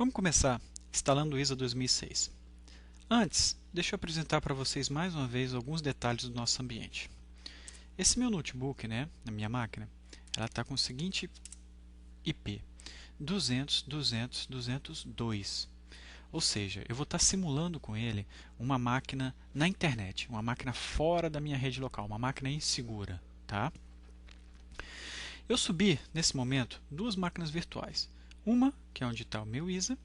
Vamos começar instalando o ISA 2006. Antes, deixa eu apresentar para vocês mais uma vez alguns detalhes do nosso ambiente. Esse meu notebook, na minha máquina, ela está com o seguinte IP: 200.200.202. Ou seja, eu vou estar simulando com ele uma máquina na internet, uma máquina fora da minha rede local, uma máquina insegura. Tá? Eu subi, nesse momento, duas máquinas virtuais. Uma, que é onde está o meu ISA,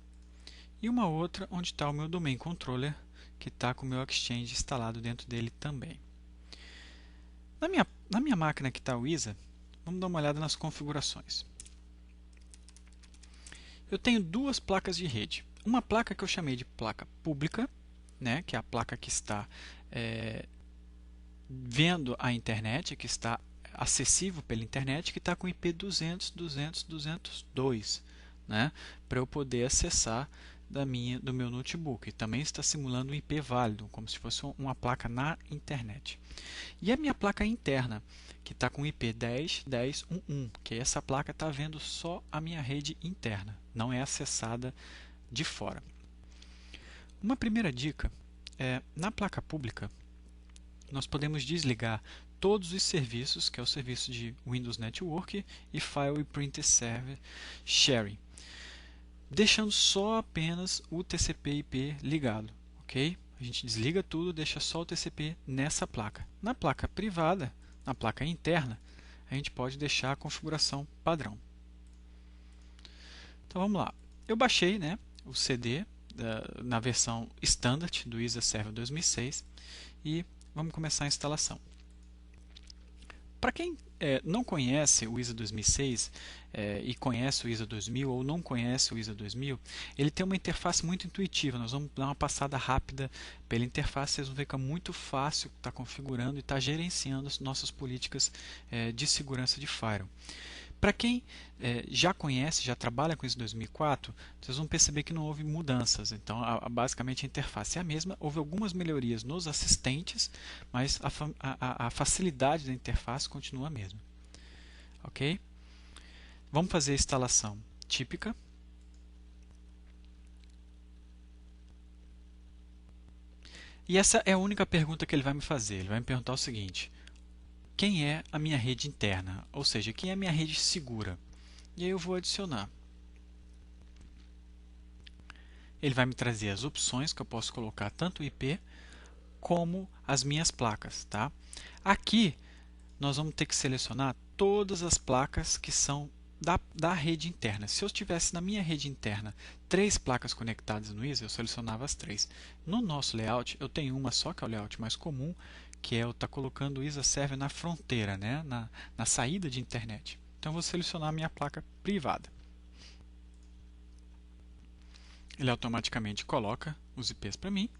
e uma outra onde está o meu Domain Controller, que está com o meu Exchange instalado dentro dele também. Na minha máquina que está o ISA, vamos dar uma olhada nas configurações. Eu tenho duas placas de rede. Uma placa que eu chamei de placa pública, que é a placa que está vendo a internet, que está acessível pela internet, que está com IP 200.200.202, para eu poder acessar do meu notebook. Também está simulando um IP válido, como se fosse uma placa na internet. E a minha placa interna, que está com IP 10.10.11, que essa placa está vendo só a minha rede interna, não é acessada de fora. Uma primeira dica é, na placa pública, nós podemos desligar todos os serviços, que é o serviço de Windows Network e File e Print Server Sharing, deixando só apenas o TCP/IP ligado, ok? A gente desliga tudo, deixa só o TCP nessa placa. Na placa privada, na placa interna, a gente pode deixar a configuração padrão. Então vamos lá. Eu baixei, o CD na versão Standard do ISA Server 2006 e vamos começar a instalação. Para quem não conhece o ISA 2006 e conhece o ISA 2000 ou não conhece o ISA 2000, ele tem uma interface muito intuitiva. Nós vamos dar uma passada rápida pela interface, vocês vão ver que é muito fácil estar configurando e estar gerenciando as nossas políticas de segurança de Firewall. Para quem já conhece, já trabalha com ISO 2004, vocês vão perceber que não houve mudanças. Então, basicamente a interface é a mesma. Houve algumas melhorias nos assistentes, mas a facilidade da interface continua a mesma. Ok? Vamos fazer a instalação típica. E essa é a única pergunta que ele vai me fazer. Ele vai me perguntar o seguinte: quem é a minha rede interna? Ou seja, quem é a minha rede segura? E aí eu vou adicionar. Ele vai me trazer as opções que eu posso colocar, tanto o IP como as minhas placas. Tá? Aqui nós vamos ter que selecionar todas as placas que são da rede interna. Se eu tivesse na minha rede interna 3 placas conectadas no ISA, eu selecionava as 3. No nosso layout, eu tenho uma só, que é o layout mais comum, que é eu estar colocando o ISA Server na fronteira, na saída de internet. Então, eu vou selecionar a minha placa privada. Ele automaticamente coloca os IPs para mim.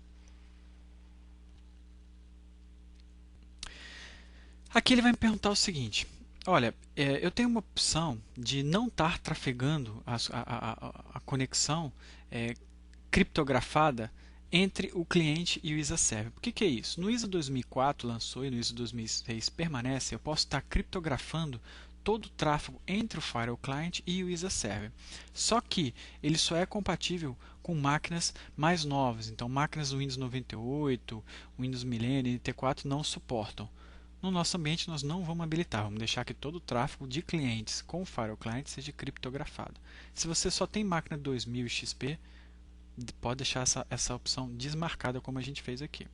Aqui ele vai me perguntar o seguinte: olha, eu tenho uma opção de não estar trafegando a conexão criptografada entre o cliente e o ISA Server. O que é isso? No ISA 2004 lançou e no ISA 2006 permanece, eu posso estar criptografando todo o tráfego entre o Firewall Client e o ISA Server. Só que ele só é compatível com máquinas mais novas. Então, máquinas do Windows 98, Windows Millennium, NT4 não suportam. No nosso ambiente, nós não vamos habilitar. Vamos deixar que todo o tráfego de clientes com o Firewall Client seja criptografado. Se você só tem máquina 2000 XP, pode deixar essa opção desmarcada, como a gente fez aqui.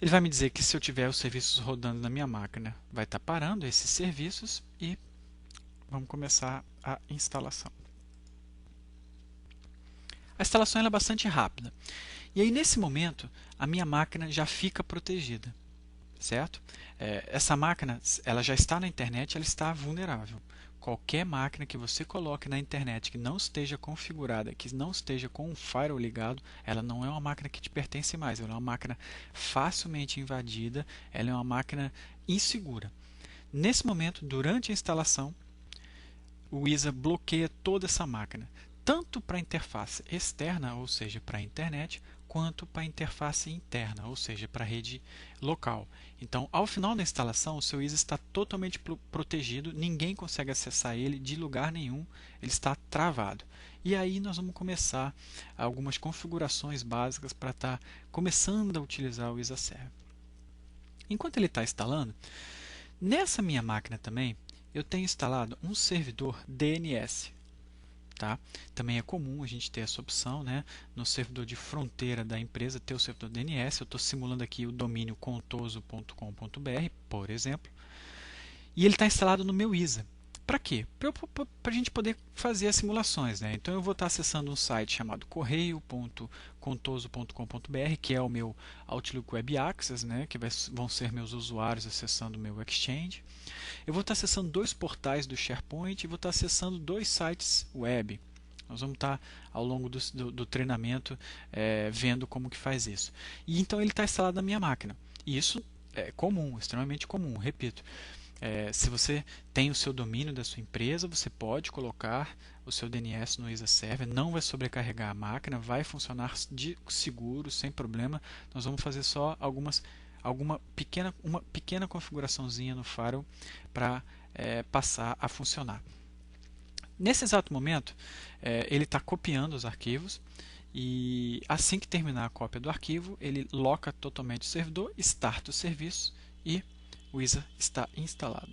Ele vai me dizer que se eu tiver os serviços rodando na minha máquina, vai estar parando esses serviços e vamos começar a instalação. A instalação é bastante rápida. E aí, nesse momento, a minha máquina já fica protegida. Certo? Essa máquina ela já está na internet, ela está vulnerável. Qualquer máquina que você coloque na internet que não esteja configurada, que não esteja com um firewall ligado, ela não é uma máquina que te pertence mais. Ela é uma máquina facilmente invadida, ela é uma máquina insegura. Nesse momento, durante a instalação, o ISA bloqueia toda essa máquina, tanto para a interface externa, ou seja, para a internet, quanto para a interface interna, ou seja, para a rede local. Então, ao final da instalação, o seu ISA está totalmente protegido, ninguém consegue acessar ele de lugar nenhum, ele está travado. E aí nós vamos começar algumas configurações básicas para estar começando a utilizar o ISA Server. Enquanto ele está instalando, nessa minha máquina também, eu tenho instalado um servidor DNS. Tá? Também é comum a gente ter essa opção, né? No servidor de fronteira da empresa ter o servidor DNS. Eu estou simulando aqui o domínio contoso.com.br, por exemplo, e ele está instalado no meu ISA. Para quê? Para a gente poder fazer as simulações, né? Então eu vou estar acessando um site chamado correio.contoso.com.br, que é o meu Outlook Web Access, né? Que vão ser meus usuários acessando o meu Exchange. Eu vou estar acessando 2 portais do SharePoint e vou estar acessando 2 sites web. Nós vamos estar ao longo do treinamento vendo como que faz isso. E então ele está instalado na minha máquina. E isso é comum, extremamente comum, repito. Se você tem o seu domínio da sua empresa, você pode colocar o seu DNS no ISA Server, não vai sobrecarregar a máquina, vai funcionar seguro, sem problema. Nós vamos fazer só uma pequena configuraçãozinha no firewall para passar a funcionar. Nesse exato momento, ele está copiando os arquivos e assim que terminar a cópia do arquivo, ele loca totalmente o servidor, starta o serviço e o ISA está instalado.